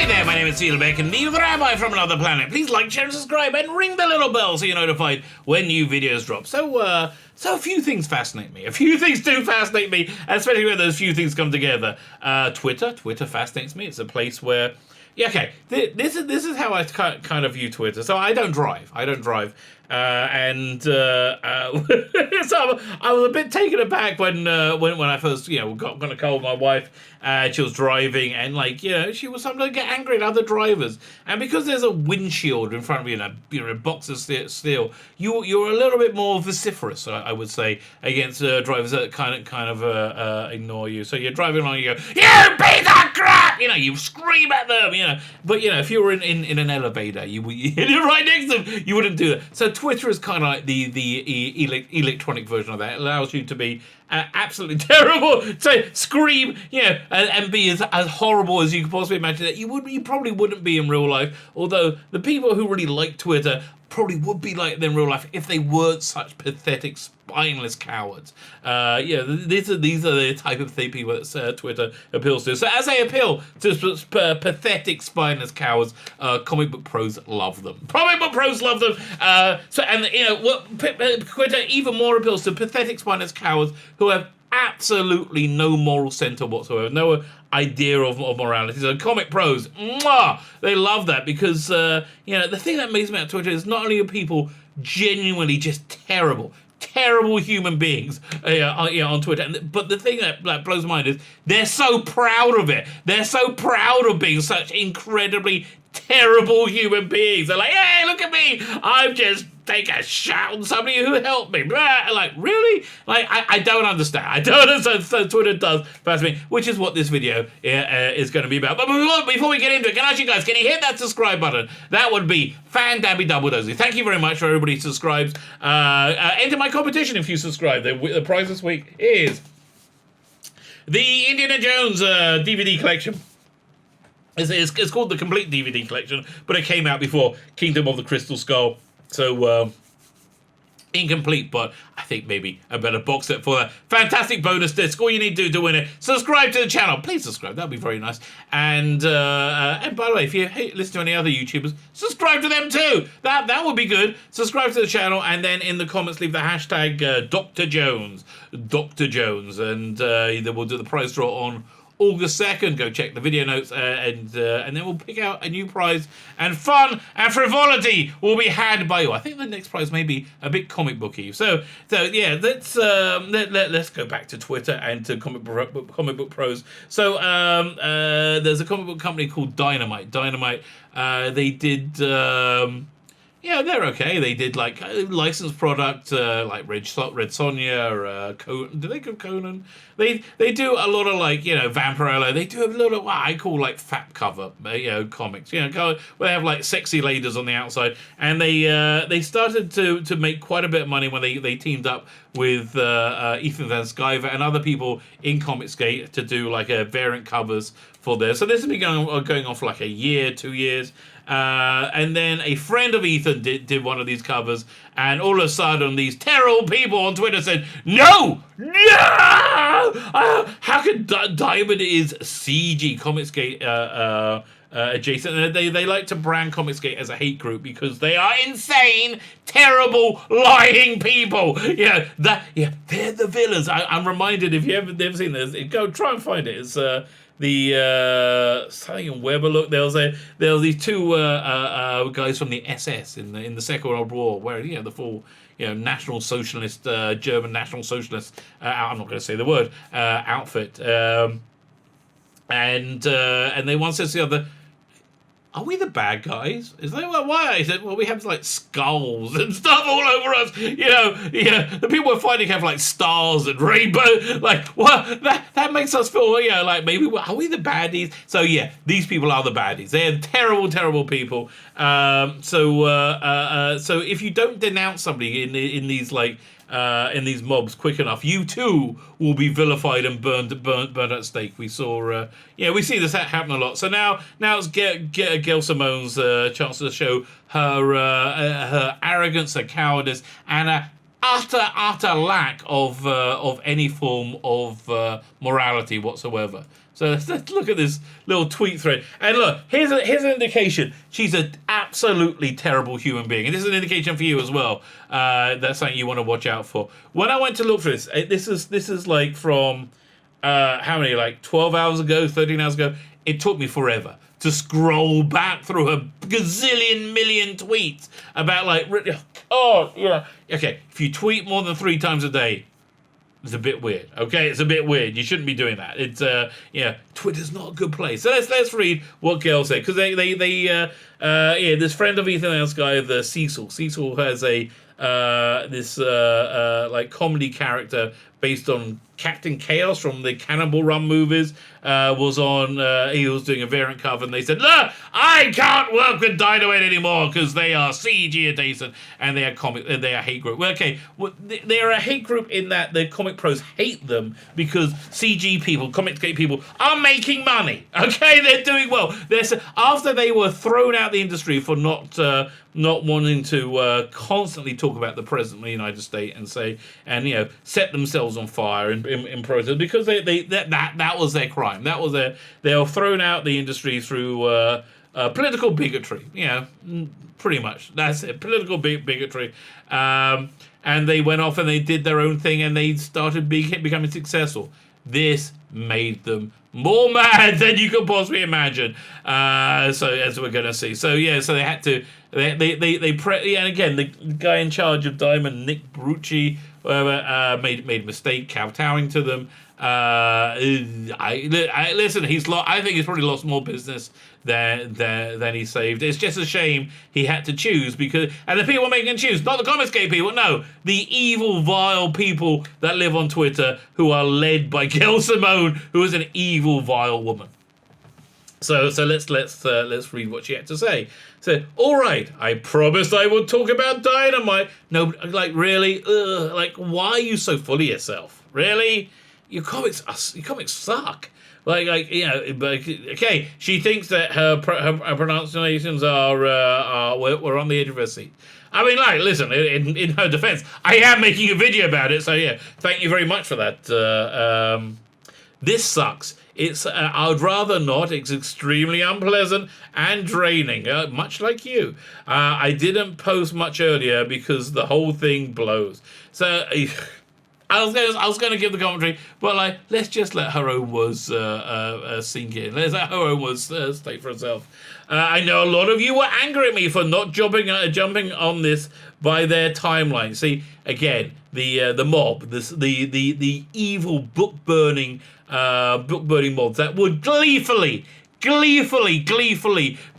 Hi there, my name is Beck and the Rabbi from another planet. Please like, share, and subscribe, and ring the little bell so you're notified when new videos drop. So a few things fascinate me. A few things do fascinate me, especially when those few things come together. Twitter fascinates me. It's a place where, yeah, okay. This is how I kind of view Twitter. So I don't drive. So I was a bit taken aback when I first got on a call with my wife. She was driving and she was sometimes get angry at other drivers, and because there's a windshield in front of you and a box of steel, you're a little bit more vociferous, I would say, against drivers that kind of ignore you. So you're driving along, you go, "You piece of crap!" You scream at them, But if you were in an elevator, you're right next to them, you wouldn't do that. So Twitter is kind of like the electronic version of that. It allows you to be absolutely terrible, so scream, and be as horrible as you could possibly imagine. That you probably wouldn't be in real life. Although the people who really like Twitter probably would be like them in real life if they weren't such pathetic, spineless cowards. These are the type of people that Twitter appeals to. So as they appeal to pathetic, spineless cowards, comic book pros love them. Twitter even more appeals to pathetic, spineless cowards who have absolutely no moral center whatsoever, no idea of morality. So comic pros, they love that because the thing that amazes me about Twitter is not only are people genuinely just terrible human beings on Twitter, but the thing that blows my mind is they're so proud of it. They're so proud of being such incredibly terrible human beings. They're like, "Hey, look at me! I've just taken a shot on somebody who helped me." Like, really? I don't understand. So Twitter does fascinate me, which is what this video is going to be about. But before we get into it, can I ask you guys, can you hit that subscribe button? That would be fan-dabby-double-dozy. Thank you very much for everybody who subscribes. Enter my competition if you subscribe. The prize this week is the Indiana Jones DVD collection. It's called the Complete DVD Collection, but it came out before Kingdom of the Crystal Skull. So, incomplete, but I think maybe a better box set for that. Fantastic bonus disc. All you need to do to win it, subscribe to the channel. Please subscribe. That'd be very nice. And by the way, if you listen to any other YouTubers, subscribe to them too. That would be good. Subscribe to the channel, and then in the comments leave the hashtag Dr. Jones. Dr. Jones. And then we'll do the prize draw on August 2nd. Go check the video notes, and then we'll pick out a new prize, and fun and frivolity will be had by you. I think the next prize may be a bit comic booky. So yeah, let's go back to Twitter and to comic book pros. So there's a comic book company called Dynamite. They did. They're okay. They did licensed product like Red Sonja, do they go Conan? They do a lot of Vampirella. They do a lot of what I call fat cover comics. Where they have sexy ladies on the outside, and they started to make quite a bit of money when they teamed up with Ethan Van Sciver and other people in Comicsgate to do variant covers for this. So this has been going on for a year, 2 years. And then a friend of Ethan did one of these covers, and all of a sudden these terrible people on Twitter said, No! How could Diamond is CG Comicsgate adjacent? They like to brand Comicsgate as a hate group because they are insane, terrible, lying people. They're the villains. I'm reminded, if you haven't seen this, go try and find it. It's the something in Weber. Look, there was these two guys from the SS in the Second World War, wearing the full National Socialist German National Socialist. I'm not going to say the word outfit. And they one says to the other, "Are we the bad guys?" Is that why? I said, "Well, we have skulls and stuff all over us. The people we're fighting have stars and rainbow. That makes us feel maybe are we the baddies?" So yeah, these people are the baddies. They're terrible, terrible people. So if you don't denounce somebody in these mobs quick enough, you too will be vilified and burned at stake. We saw, we see this happen a lot. So now it's Gail Simone's chance to show her arrogance, her cowardice, and utter lack of any form of morality whatsoever. So let's look at this little tweet thread. And look, here's an indication. She's an absolutely terrible human being. And this is an indication for you as well. That's something you want to watch out for. When I went to look for this, this is like from, how many, like 12 hours ago, 13 hours ago. It took me forever to scroll back through a gazillion million tweets about like, oh, yeah. Okay, if you tweet more than 3 times a day, it's a bit weird. Okay, it's a bit weird. You shouldn't be doing that. It's Twitter's not a good place. So let's read what Gail said, because this friend of Ethan Allen's guy, the Cecil. Cecil has a like comedy character based on Captain Chaos from the Cannonball Run movies. He was doing a variant cover, and they said, "Look, I can't work with Dynamite anymore because they are CG adjacent and they are they are hate group." Well, okay, they are a hate group in that the comic pros hate them because CG people, comic people, are making money. Okay, they're doing well. After they were thrown out the industry for not wanting to constantly talk about the president of the United States and set themselves on fire in protest, because that was their crime. They were thrown out the industry through political bigotry. Pretty much that's it. Political bigotry. And they went off and they did their own thing and they started becoming successful. This made them more mad than you could possibly imagine. So as we're going to see. So they had to. And again, the guy in charge of Diamond, Nick Brucci, made a mistake kowtowing to them. Listen, I think he's probably lost more business than he saved. It's just a shame he had to choose, and the people making him choose, not the comics gay people, no, the evil, vile people that live on Twitter who are led by Gail Simone, who is an evil, vile woman. So let's read what she had to say. So, all right, I promised I would talk about Dynamite. No, like really, why are you so full of yourself? Really, your comics suck. Okay, she thinks that her pronunciations we're on the edge of her seat. I mean, listen, in her defense, I am making a video about it, so yeah, thank you very much for that. This sucks. I would rather not. It's extremely unpleasant and draining, much like you. I didn't post much earlier because the whole thing blows. So I was going to give the commentary, but let's just let her own words sink in. Let's let her own words state for herself. I know a lot of you were angry at me for not jumping on this by their timeline. See, again, the mob, the evil book burning mobs that would gleefully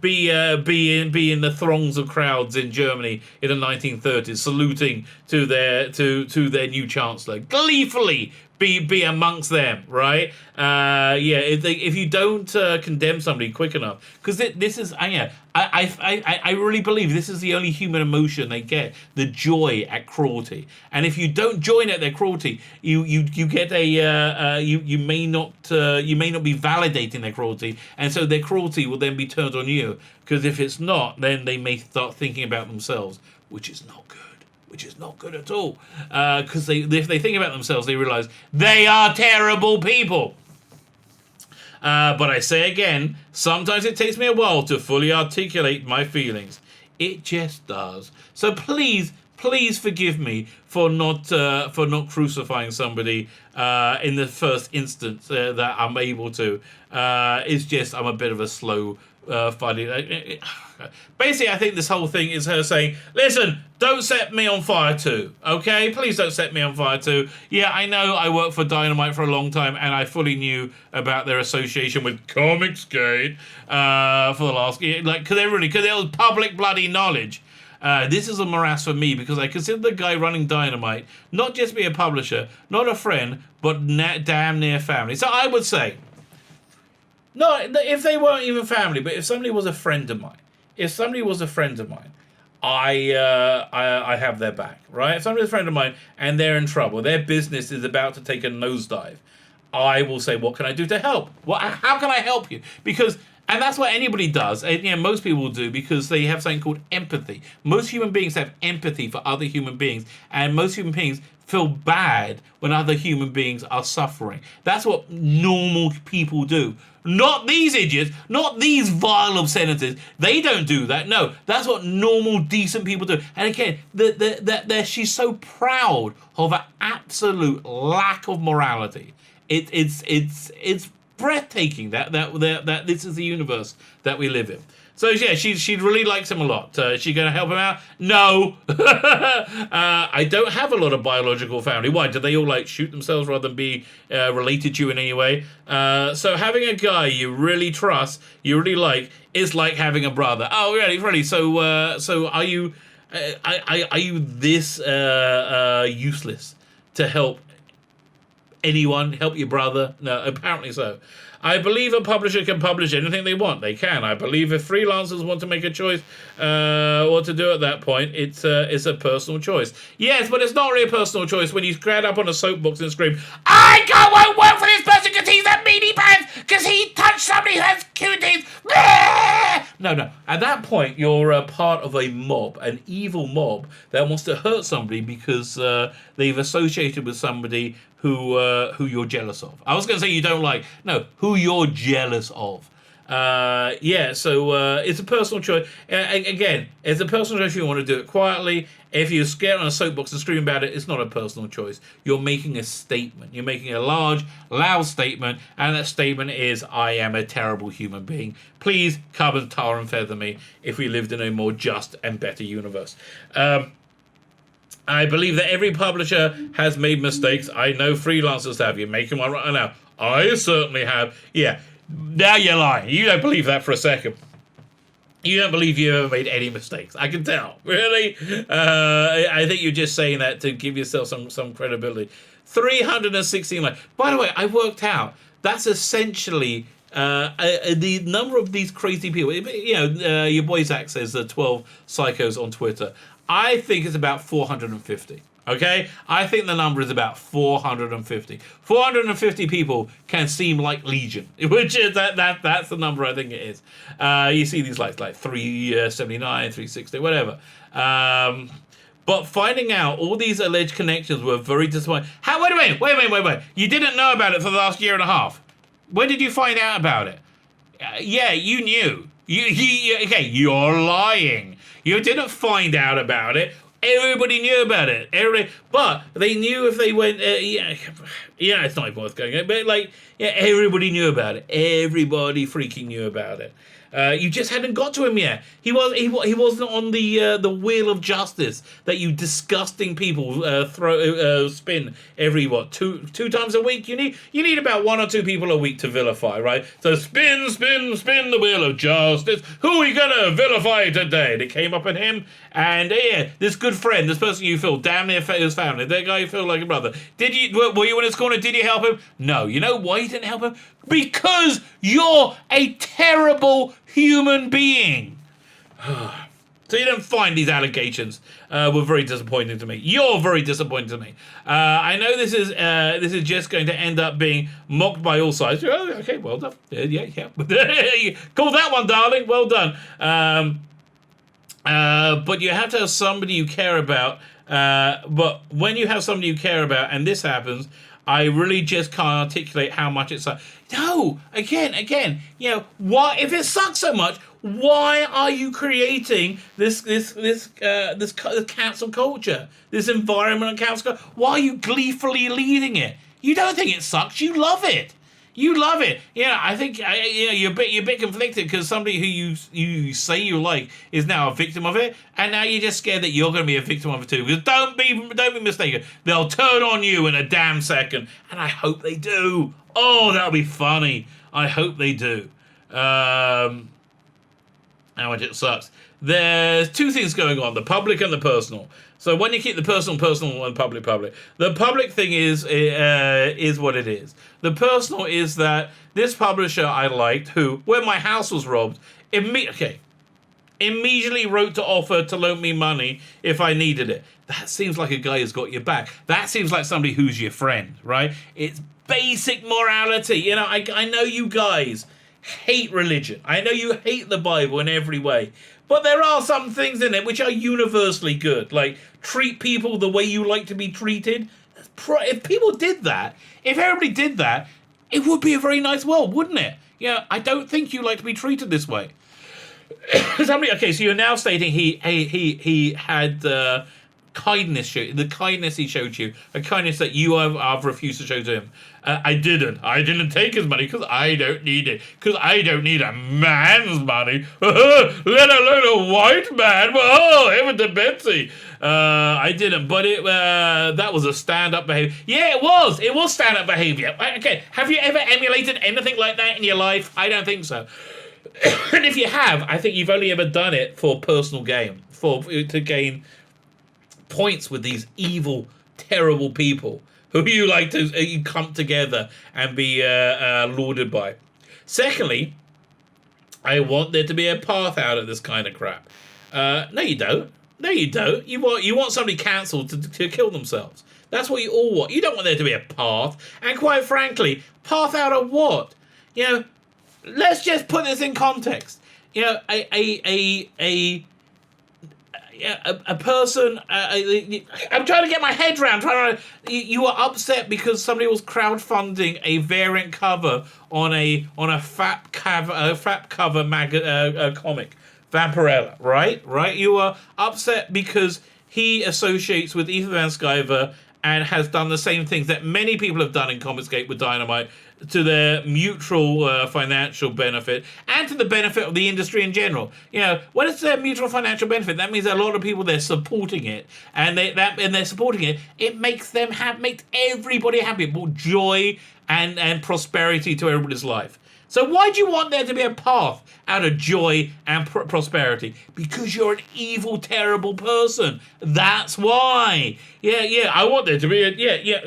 be in the throngs of crowds in Germany in the 1930s, saluting to their new chancellor. Gleefully be amongst them, right? If you don't condemn somebody quick enough, because this is I really believe this is the only human emotion they get, the joy at cruelty. And if you don't join at their cruelty, you get you may not be validating their cruelty, and so their cruelty will then be turned on you. Because if it's not, then they may start thinking about themselves, which is not good. Which is not good at all. Because if they think about themselves, they realize they are terrible people. But I say again, sometimes it takes me a while to fully articulate my feelings. It just does. So please forgive me for not crucifying somebody in the first instance that I'm able to. It's just I'm a bit of a slow fighting. Basically, I think this whole thing is her saying, listen, don't set me on fire too, okay? Please don't set me on fire too. Yeah, I know I worked for Dynamite for a long time, and I fully knew about their association with Comicsgate for the last year, because there was public bloody knowledge. This is a morass for me, because I consider the guy running Dynamite not just be a publisher, not a friend, but damn near family. So I would say, no, if they weren't even family, but if somebody was a friend of mine, I have their back, right? If somebody's a friend of mine and they're in trouble, their business is about to take a nosedive, I will say, what can I do to help? How can I help you? Because And that's what anybody does. And, most people do because they have something called empathy. Most human beings have empathy for other human beings, and most human beings feel bad when other human beings are suffering. That's what normal people do. Not these idiots, not these vile obscenities. They don't do that. No, that's what normal, decent people do. And again, she's so proud of her absolute lack of morality. It's breathtaking that this is the universe that we live in. So yeah, she really likes him a lot. Is she going to help him out? No. I don't have a lot of biological family. Why? Do they all shoot themselves rather than be related to you in any way? So having a guy you really trust, you really like, is like having a brother. Oh, really? So are you this useless to help anyone? Help your brother? No, apparently so. I believe a publisher can publish anything they want. They can. I believe if freelancers want to make a choice what to do at that point, it's a personal choice. Yes, but it's not really a personal choice when you get up on a soapbox and scream, I won't work for this person because he's a meanie pants, because he touched somebody who has cuties. No. At that point, you're a part of a mob, an evil mob that wants to hurt somebody because they've associated with somebody who you're jealous of. I was going to say you don't like. No, who you're jealous of. So it's a personal choice. Again, it's a personal choice if you want to do it quietly. If you're scared on a soapbox and scream about it, it's not a personal choice. You're making a statement. You're making a large, loud statement, and that statement is, I am a terrible human being. Please come and tar and feather me if we lived in a more just and better universe. I believe that every publisher has made mistakes. I know freelancers have. You're making one right now. I certainly have. Yeah, now you're lying. You don't believe that for a second. You don't believe you ever made any mistakes. I can tell. Really? I think you're just saying that to give yourself some credibility. 316 likes. By the way, I worked out. That's essentially the number of these crazy people. Your boy Zach says 12 psychos on Twitter. I think it's about 450. Okay? I think the number is about 450. 450 people can seem like legion, which is that's the number I think it is. You see these likes like 379, 360, whatever. But finding out all these alleged connections were very disappointing. Wait a minute. You didn't know about it for the last year and a half. When did you find out about it? Yeah, you knew. Okay, you're lying. You didn't find out about it. Everybody knew about it. But they knew if they went. It's not even worth going. But everybody knew about it. Everybody freaking knew about it. You just hadn't got to him yet. He wasn't on the wheel of justice that you disgusting people spin every two times a week. You need about one or two people a week to vilify, right? So spin the wheel of justice. Who are we gonna vilify today? And it came up at him, and this good friend, this person you feel damn near his family, that guy you feel like a brother. Were you in his corner? Did you help him? No. You know why you didn't help him? Because you're a terrible human being. So you don't find these allegations were very disappointing to me. You're very disappointing to me. I know this is just going to end up being mocked by all sides. Oh, okay, well done. Yeah. Call that one, darling. Well done. But you have to have somebody you care about. But when you have somebody you care about, and this happens, I really just can't articulate how much it sucks. No, again, why, if it sucks so much, why are you creating this cancel culture, this environment of cancel culture? Why are you gleefully leading it? You don't think it sucks. You love it. You love it. I think you're a bit conflicted because somebody who you say you like is now a victim of it, and now you're just scared that you're going to be a victim of it too. Because don't be mistaken, they'll turn on you in a damn second, and I hope they do. Oh, that'll be funny. I hope they do. How much it sucks. There's two things going on: the public and the personal. So when you keep the personal, and public, the public thing is what it is. The personal is that this publisher I liked, when my house was robbed, immediately wrote to offer to loan me money if I needed it. That seems like a guy who's got your back. That seems like somebody who's your friend, right? It's basic morality. I know you guys hate religion. I know you hate the Bible in every way. But there are some things in it which are universally good. Like, treat people the way you like to be treated. If people did that, if everybody did that, it would be a very nice world, wouldn't it? Yeah, I don't think you like to be treated this way. Okay, so you're now stating he had kindness, the kindness he showed you, a kindness that you have refused to show to him. I didn't take his money because I don't need it, because I don't need a man's money, let alone a white man. Oh, heaven to Betsy. I didn't, but that was a stand-up behavior. Yeah, it was stand-up behavior. Okay, have you ever emulated anything like that in your life? I don't think so. And if you have, I think you've only ever done it for personal gain, to gain points with these evil, terrible people who you like to you come together and be lauded by. Secondly, I want there to be a path out of this kind of crap. No, you don't. No, you don't. You want somebody cancelled to kill themselves. That's what you all want. You don't want there to be a path. And quite frankly, path out of what? Let's just put this in context. A person. I'm trying to get my head around. You were upset because somebody was crowdfunding a variant cover on a FAP cover comic, Vampirella, right? You were upset because he associates with Ethan Van Sciver and has done the same things that many people have done in Comicsgate with Dynamite, to their mutual financial benefit and to the benefit of the industry in general. When it's their mutual financial benefit, that means a lot of people, they're supporting it, and they're supporting it. It makes them makes everybody happy. It brought joy and prosperity to everybody's life. So why do you want there to be a path out of joy and prosperity? Because you're an evil, terrible person. That's why. Yeah. I want there to be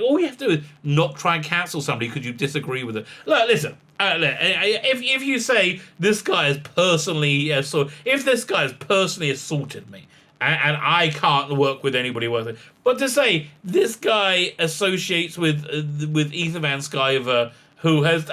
all you have to do is not try and cancel somebody because you disagree with it. Look, listen. If you say this guy has personally if this guy has personally assaulted me, and I can't work with anybody worth it, but to say this guy associates with Ethan Van Sciver, who has...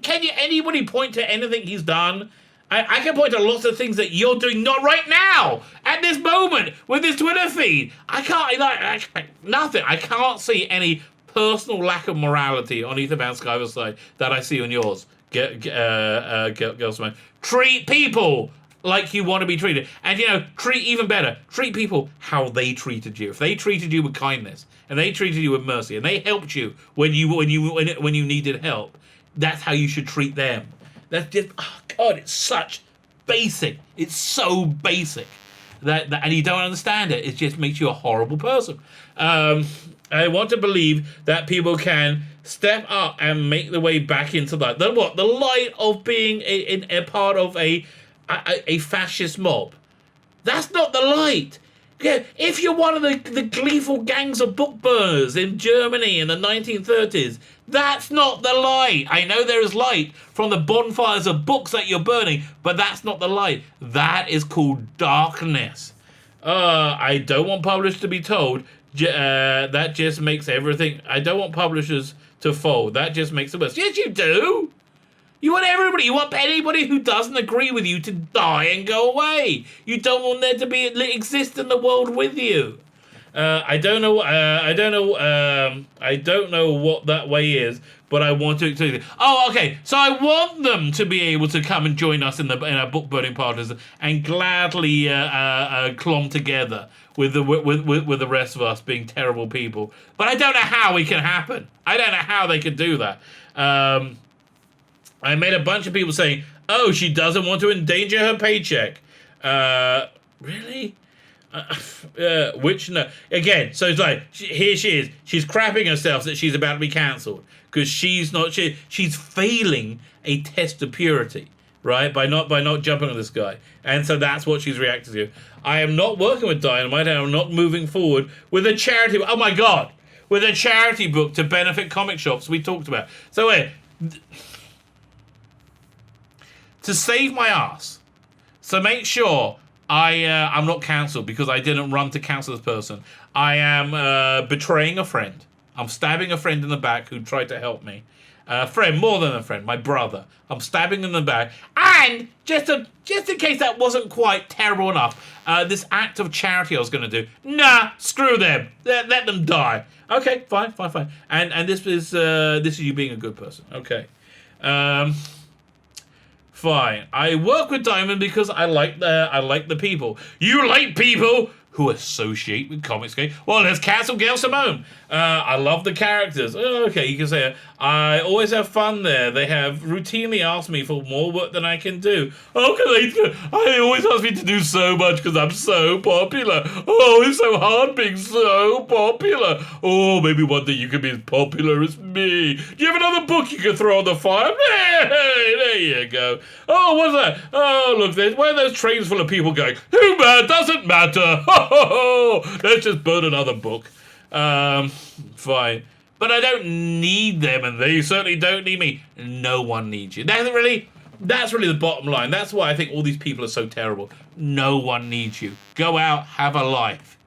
Can anybody point to anything he's done? I can point to lots of things that you're doing not right now, at this moment, with this Twitter feed. I can't... nothing. I can't see any personal lack of morality on Ethan Van Sciver's side that I see on yours, Gail Simone. Treat people like you want to be treated. And, treat people how they treated you. If they treated you with kindness, and they treated you with mercy, and they helped you when you needed help, that's how you should treat them. That's just, oh God, it's such basic. It's so basic that and you don't understand it. It just makes you a horrible person. I want to believe that people can step up and make their way back into that. The light of being a part of a fascist mob. That's not the light. Yeah, if you're one of the gleeful gangs of book burners in Germany in the 1930s, that's not the light. I know there is light from the bonfires of books that you're burning, but that's not the light. That is called darkness. I don't want publishers to be told that just makes everything... I don't want publishers to fold. That just makes it worse. Yes, you do. You want everybody. You want anybody who doesn't agree with you to die and go away. You don't want there to exist in the world with you. I don't know. I don't know what that way is, but I want to. Oh, okay. So I want them to be able to come and join us in our book burning parties and gladly clomb together with the rest of us being terrible people. But I don't know how it can happen. I don't know how they could do that. I made a bunch of people saying, "Oh, she doesn't want to endanger her paycheck." Really? Which no. Again, so it's like here she is. She's crapping herself that she's about to be cancelled because she's failing a test of purity, right? By not jumping on this guy, and so that's what she's reacting to. I am not working with Dynamite. I am not moving forward with a charity. Oh my God, with a charity book to benefit comic shops we talked about. So wait. To save my ass, so make sure I'm not cancelled because I didn't run to cancel this person. I am betraying a friend. I'm stabbing a friend in the back who tried to help me. Friend, more than a friend, my brother. I'm stabbing him in the back. And just in case that wasn't quite terrible enough, this act of charity I was going to do. Nah, screw them. Let them die. Okay, fine. And this is you being a good person. Okay. Fine. I work with Diamond because I like the people. You like people who associate with comics. Okay. Well, let's cancel Gail Simone. I love the characters. Okay, you can say it. I always have fun there. They have routinely asked me for more work than I can do. I always ask me to do so much because I'm so popular. Oh, it's so hard being so popular. Oh, maybe one day you can be as popular as me. Do you have another book you can throw on the fire? Hey, there you go. Oh, what's that? Oh, look, where are those trains full of people going? Who doesn't matter. Let's just burn another book. Fine. But I don't need them, and they certainly don't need me. No one needs you. That's really the bottom line. That's why I think all these people are so terrible. No one needs you. Go out, have a life.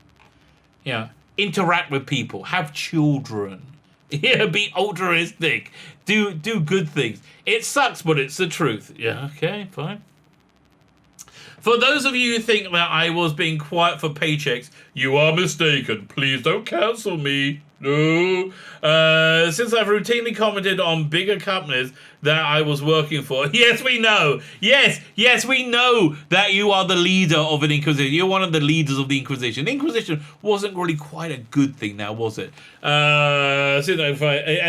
Interact with people, have children. Be altruistic. Do good things. It sucks, but it's the truth. Yeah, okay, fine. For those of you who think that I was being quiet for paychecks, you are mistaken. Please don't cancel me. No. Since I've routinely commented on bigger companies that I was working for. Yes, we know. Yes, we know that you are the leader of an Inquisition. You're one of the leaders of the Inquisition. The Inquisition wasn't really quite a good thing now, was it? Exactly.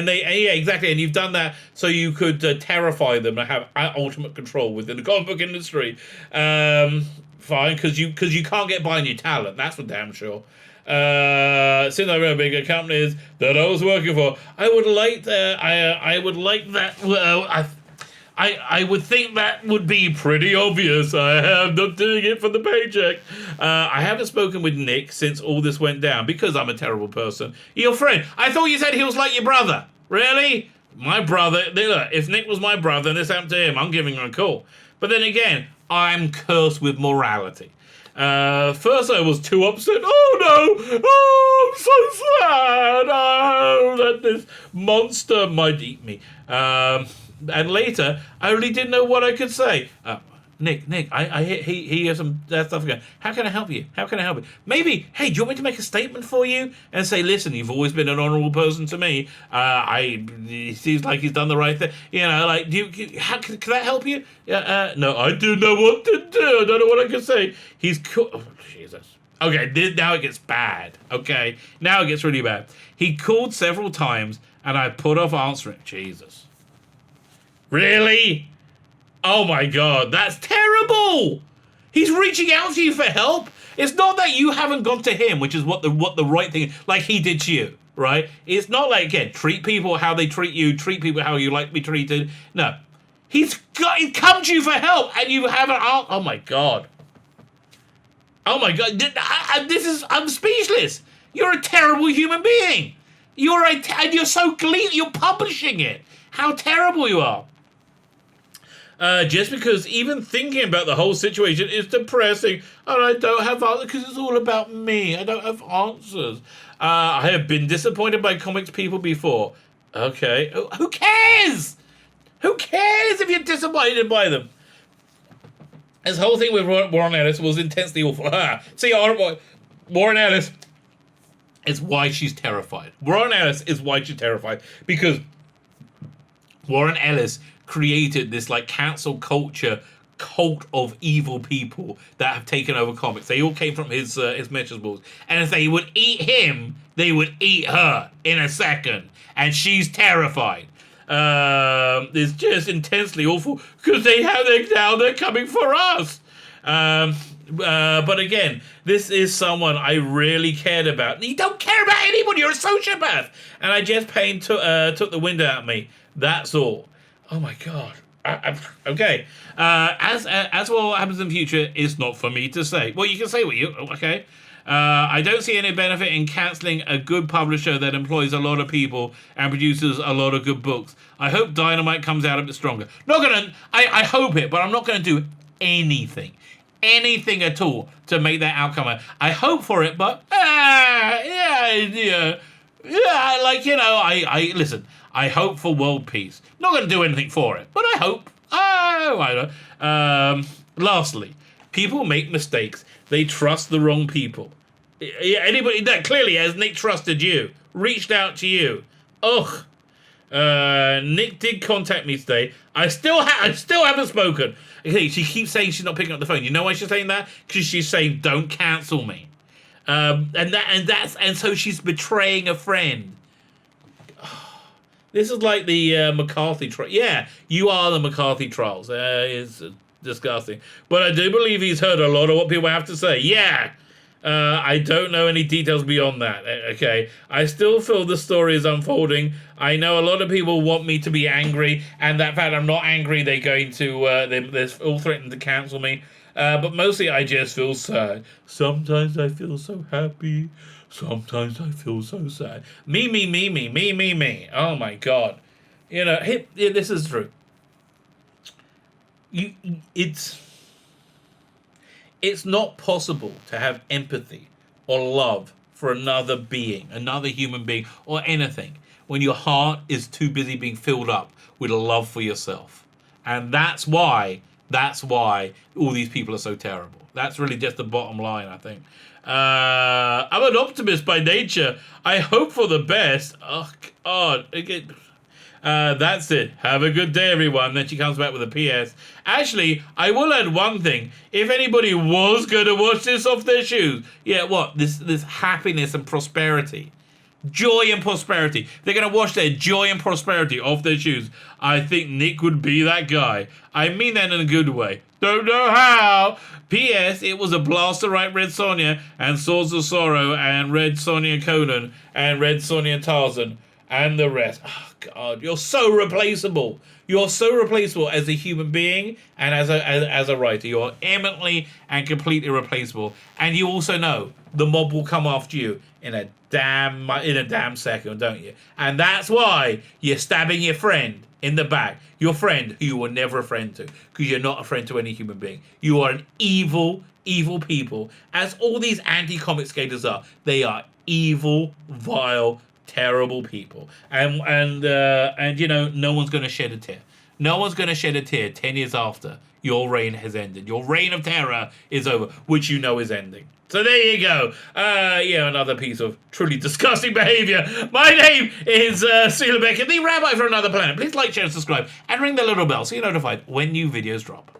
And you've done that so you could terrify them and have ultimate control within the comic book industry. Fine, because you can't get by on your talent. That's for damn sure. Since I remember bigger companies that I was working for, I would like that. I would like that. Well, I would think that would be pretty obvious. I am not doing it for the paycheck. I haven't spoken with Nick since all this went down because I'm a terrible person. Your friend. I thought you said he was like your brother. Really? My brother. Look, if Nick was my brother and this happened to him, I'm giving him a call. But then again, I'm cursed with morality. First I was too upset. Oh no! Oh, I'm so sad! Oh, that this monster might eat me. And later, I really didn't know what I could say. Nick, I hear some that stuff going. How can I help you? Maybe, hey, do you want me to make a statement for you and say, listen, you've always been an honourable person to me. It seems like he's done the right thing. Can that help you? No, I do know what to do. I don't know what I can say. He's cool. Oh, Jesus. Okay, now it gets bad. Okay, now it gets really bad. He called several times and I put off answering. Jesus. Really? Oh my God, that's terrible! He's reaching out to you for help. It's not that you haven't gone to him, which is what the right thing, like he did to you, right? It's not like, again, treat people how they treat you, treat people how you like to be treated. No. He's come to you for help, and you haven't, oh my God. Oh my God, I'm speechless. You're a terrible human being. And you're so clean, you're publishing it. How terrible you are. Just because even thinking about the whole situation is depressing, and I don't have answers because it's all about me. I don't have answers. I have been disappointed by comics people before. Okay, who cares? Who cares if you're disappointed by them? This whole thing with Warren Ellis was intensely awful. See, Warren Ellis is why she's terrified. Warren Ellis is why she's terrified because Warren Ellis created this like cancel culture cult of evil people that have taken over comics. They all came from his message boards, and if they would eat him, they would eat her in a second, and she's terrified. It's just intensely awful because they're coming for us. But again, this is someone I really cared about. You don't care about anyone. You're a sociopath, and I just took the wind out of me. That's all. Oh my God. Okay. As well, what happens in the future is not for me to say. Well, you can say what you. Okay. I don't see any benefit in cancelling a good publisher that employs a lot of people and produces a lot of good books. I hope Dynamite comes out a bit stronger. I hope it, but I'm not gonna do anything at all to make that outcome. I hope for it, but listen. I hope for world peace. Not going to do anything for it, but I hope. Oh, I don't. Lastly, people make mistakes. They trust the wrong people. Anybody that clearly has Nick trusted you, reached out to you. Ugh. Nick did contact me today. I still haven't spoken. Okay, she keeps saying she's not picking up the phone. You know why she's saying that? Because she's saying don't cancel me. And so she's betraying a friend. This is like the McCarthy trial. Yeah, you are the McCarthy trials. It's disgusting. But I do believe he's heard a lot of what people have to say. Yeah. I don't know any details beyond that. Okay. I still feel the story is unfolding. I know a lot of people want me to be angry, and that fact I'm not angry, they're going to, they're all threatening to cancel me. But mostly I just feel sad. Sometimes I feel so happy. Sometimes I feel so sad. Me. Oh my God. You know, this is true. It's not possible to have empathy or love for another being, another human being, or anything, when your heart is too busy being filled up with love for yourself. And that's why all these people are so terrible. That's really just the bottom line, I think. I'm an optimist by nature. I hope for the best. Oh, God. That's it. Have a good day, everyone. Then she comes back with a PS. Actually, I will add one thing. If anybody was going to watch this off their shoes, yeah, what? This happiness and prosperity. Joy and prosperity. They're going to watch their joy and prosperity off their shoes. I think Nick would be that guy. I mean that in a good way. Don't know how. P.S. It was a blast to write Red Sonja and Swords of Sorrow and Red Sonja Conan and Red Sonja Tarzan and the rest. Oh, God, you're so replaceable. You're so replaceable as a human being and as a writer. You're eminently and completely replaceable. And you also know the mob will come after you in a damn second, don't you? And that's why you're stabbing your friend in the back. Your friend who you were never a friend to, because you're not a friend to any human being. You are an evil people, as all these anti-comic skaters are. They are evil, vile, terrible people. And you know, no one's going to shed a tear. No one's going to shed a tear 10 years after your reign has ended. Your reign of terror is over, which you know is ending. So there you go. Yeah, another piece of truly disgusting behavior. My name is Sula Becker, the Rabbi for Another Planet. Please like, share, and subscribe, and ring the little bell so you're notified when new videos drop.